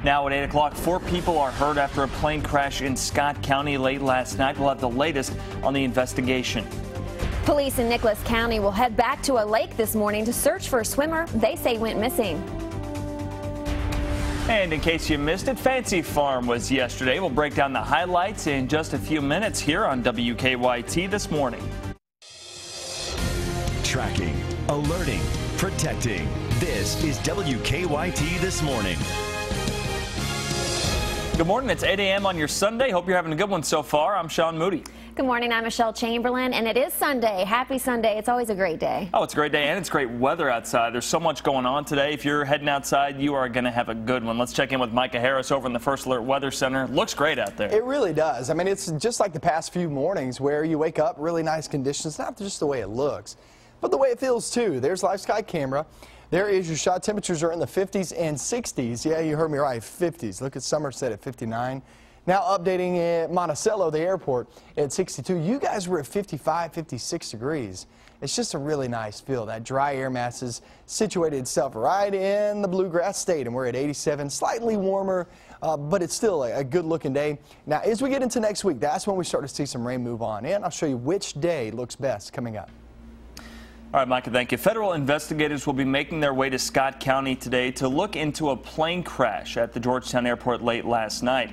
Now at 8 o'clock, 4 people are hurt after a plane crash in Scott County late last night. We'll have the latest on the investigation. Police in Nicholas County will head back to a lake this morning to search for a swimmer they say went missing. And in case you missed it, Fancy Farm was yesterday. We'll break down the highlights in just a few minutes here on WKYT this morning. Tracking, alerting, protecting. This is WKYT This Morning. Good morning. It's 8 a.m. on your Sunday. Hope you're having a good one so far. I'm Sean Moody. Good morning. I'm Michelle Chamberlain, and it is Sunday. Happy Sunday. It's always a great day. Oh, it's a great day, and it's great weather outside. There's so much going on today. If you're heading outside, you are going to have a good one. Let's check in with Micah Harris over in the First Alert Weather Center. Looks great out there. It really does. I mean, it's just like the past few mornings where you wake up, really nice conditions, not just the way it looks, but the way it feels, too. There's live sky camera. There is your shot. Temperatures are in the 50s and 60s. Yeah, you heard me right, 50s. Look at Somerset at 59. Now updating at Monticello, the airport, at 62. You guys were at 55, 56 degrees. It's just a really nice feel. That dry air mass has situated itself right in the Bluegrass State, and we're at 87. Slightly warmer, but it's still a good-looking day. Now, as we get into next week, that's when we start to see some rain move on, and I'll show you which day looks best coming up. All right, Micah, thank you. Federal investigators will be making their way to Scott County today to look into a plane crash at the Georgetown Airport late last night.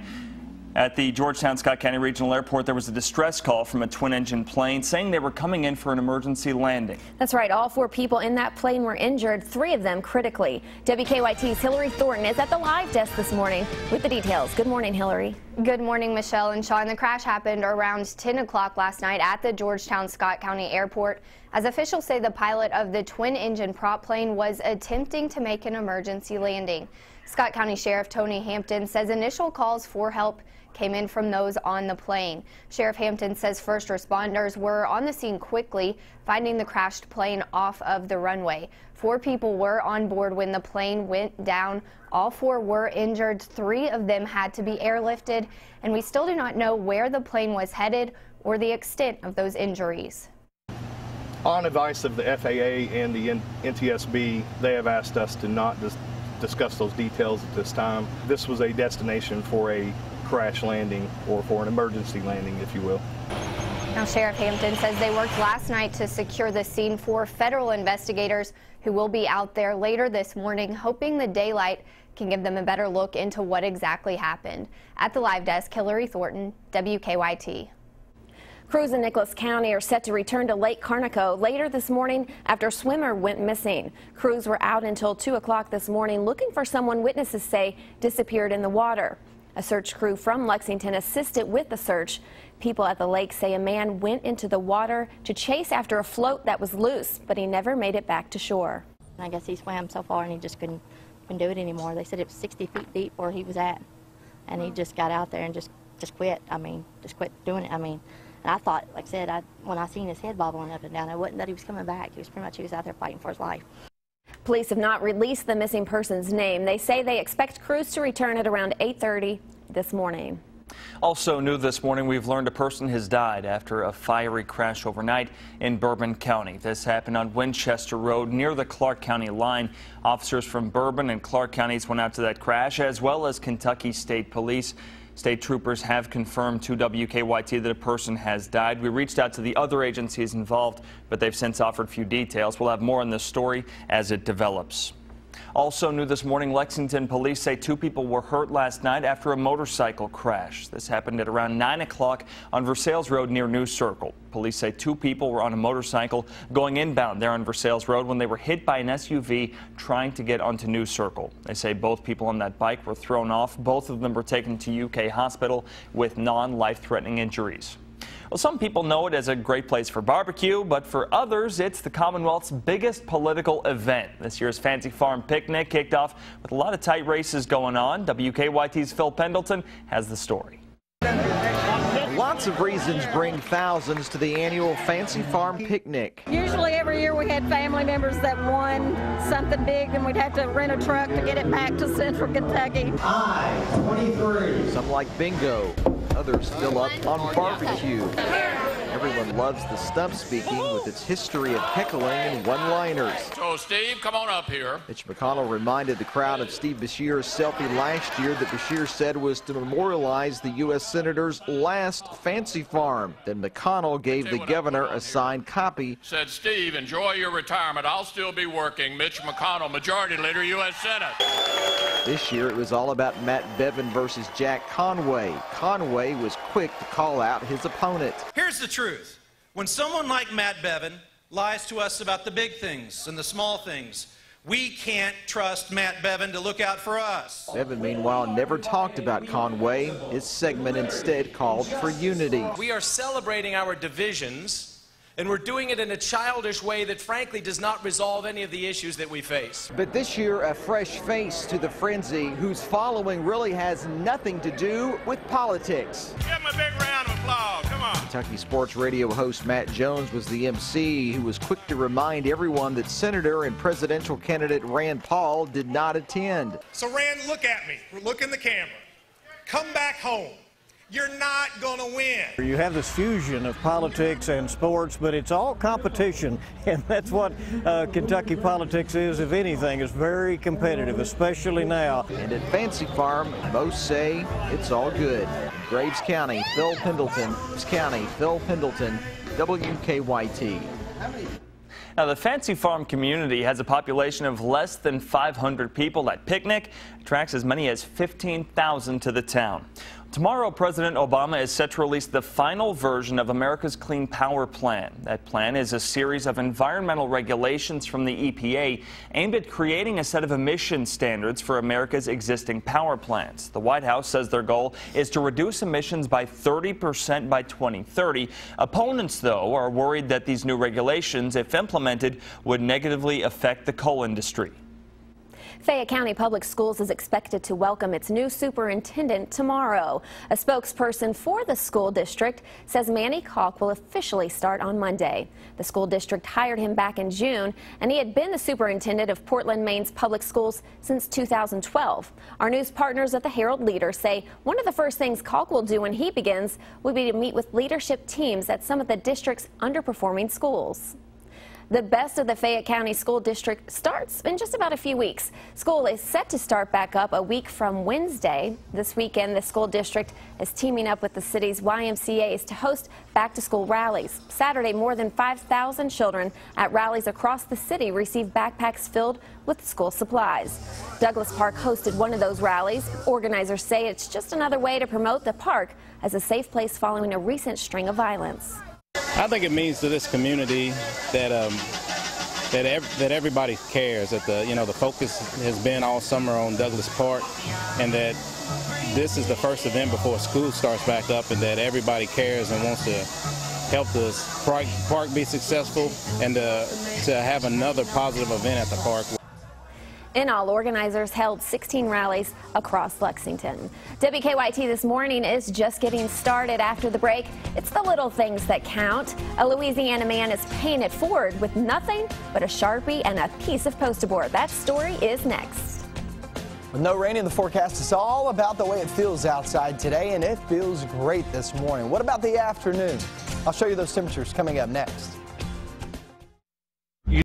At the Georgetown-Scott County Regional Airport, there was a distress call from a twin-engine plane saying they were coming in for an emergency landing. That's right. All 4 people in that plane were injured, 3 of them critically. WKYT's Hillary Thornton is at the live desk this morning with the details. Good morning, Hillary. Good morning, Michelle and Sean. The crash happened around 10 o'clock last night at the Georgetown-Scott County Airport. As officials say, the pilot of the twin-engine prop plane was attempting to make an emergency landing. Scott County Sheriff Tony Hampton says initial calls for help came in from those on the plane. Sheriff Hampton says first responders were on the scene quickly, finding the crashed plane off of the runway. 4 people were on board when the plane went down. All 4 were injured. 3 of them had to be airlifted, and we still do not know where the plane was headed or the extent of those injuries. On advice of the FAA and the NTSB, they have asked us to not discuss those details at this time. This was a destination for a crash landing or for an emergency landing, if you will. Now, Sheriff Hampton says they worked last night to secure the scene for federal investigators who will be out there later this morning, hoping the daylight can give them a better look into what exactly happened. At the live desk, Hillary Thornton, WKYT. Crews in Nicholas County are set to return to Lake Carnico later this morning after a swimmer went missing. Crews were out until 2 o'clock this morning looking for someone witnesses say disappeared in the water. A search crew from Lexington assisted with the search. People at the lake say a man went into the water to chase after a float that was loose, but he never made it back to shore. I guess he swam so far and he just couldn't do it anymore. They said it was 60 feet deep where he was at, and he just got out there and just quit. I mean, just quit doing it. I mean, and I thought, like I said, when I seen his head bobbling up and down, it wasn't that he was coming back. He was out there fighting for his life. Police have not released the missing person's name. They say they expect crews to return at around 8:30 this morning. Also new this morning, we've learned a person has died after a fiery crash overnight in Bourbon County. This happened on Winchester Road near the Clark County line. Officers from Bourbon and Clark counties went out to that crash, as well as Kentucky State Police. State troopers have confirmed to WKYT that a person has died. We reached out to the other agencies involved, but they've since offered few details. We'll have more on this story as it develops. Also new this morning, Lexington police say 2 people were hurt last night after a motorcycle crash. This happened at around 9 o'clock on Versailles Road near New Circle. Police say 2 people were on a motorcycle going inbound there on Versailles Road when they were hit by an SUV trying to get onto New Circle. They say both people on that bike were thrown off. Both of them were taken to UK hospital with non-life-threatening injuries. Well, some people know it as a great place for barbecue, but for others, it's the Commonwealth's biggest political event. This year's Fancy Farm Picnic kicked off with a lot of tight races going on. WKYT's Phil Pendleton has the story. Lots of reasons bring thousands to the annual Fancy Farm Picnic. Usually every year we had family members that won something big and we'd have to rent a truck to get it back to Central Kentucky. I-23. Some like bingo, others fill up on barbecue. Everyone loves the stump speaking with its history of heckling and one-liners. So, Steve, come on up here. Mitch McConnell reminded the crowd of Steve Beshear's selfie last year that Beshear said was to memorialize the U.S. Senator's last fancy farm. Then McConnell gave the governor a signed copy. Said, Steve, enjoy your retirement. I'll still be working. Mitch McConnell, Majority Leader, U.S. Senate. This year it was all about Matt Bevin versus Jack Conway. Conway was quick to call out his opponent. Here's the truth. When someone like Matt Bevin lies to us about the big things and the small things, we can't trust Matt Bevin to look out for us. Bevin, meanwhile, never talked about Conway. His segment instead called for unity. We are celebrating our divisions, and we're doing it in a childish way that frankly does not resolve any of the issues that we face. But this year, a fresh face to the frenzy whose following really has nothing to do with politics. Give him a big round of applause. Come on. Kentucky Sports Radio host Matt Jones was the MC who was quick to remind everyone that Senator and presidential candidate Rand Paul did not attend. So Rand, look at me. Look in the camera. Come back home. You're not going to win. You have this fusion of politics and sports, but it's all competition, and that's what Kentucky politics is, if anything. It's very competitive, especially now. And at Fancy Farm, most say it's all good. Graves County, Phil Pendleton, WKYT. Now, the Fancy Farm community has a population of less than 500 people. That picnic attracts as many as 15,000 to the town. Tomorrow, President Obama is set to release the final version of America's Clean Power Plan. That plan is a series of environmental regulations from the EPA aimed at creating a set of emission standards for America's existing power plants. The White House says their goal is to reduce emissions by 30% by 2030. Opponents, though, are worried that these new regulations, if implemented, would negatively affect the coal industry. Fayette County Public Schools is expected to welcome its new superintendent tomorrow. A spokesperson for the school district says Manny Kalk will officially start on Monday. The school district hired him back in June, and he had been the superintendent of Portland, Maine's public schools since 2012. Our news partners at the Herald Leader say one of the first things Kalk will do when he begins will be to meet with leadership teams at some of the district's underperforming schools. The best of the Fayette County School District starts in just about a few weeks. School is set to start back up a week from Wednesday. This weekend, the school district is teaming up with the city's YMCAs to host back-to-school rallies. Saturday, more than 5,000 children at rallies across the city received backpacks filled with school supplies. Douglas Park hosted one of those rallies. Organizers say it's just another way to promote the park as a safe place following a recent string of violence. I think it means to this community that that everybody cares. That the focus has been all summer on Douglas Park, and that this is the first event before school starts back up, and that everybody cares and wants to help the park be successful and to have another positive event at the park. In all, organizers held 16 rallies across Lexington. WKYT This Morning is just getting started. After the break, it's the little things that count. A Louisiana man is paying it forward with nothing but a Sharpie and a piece of poster board. That story is next. With no rain in the forecast, it's all about the way it feels outside today, and it feels great this morning. What about the afternoon? I'll show you those temperatures coming up next.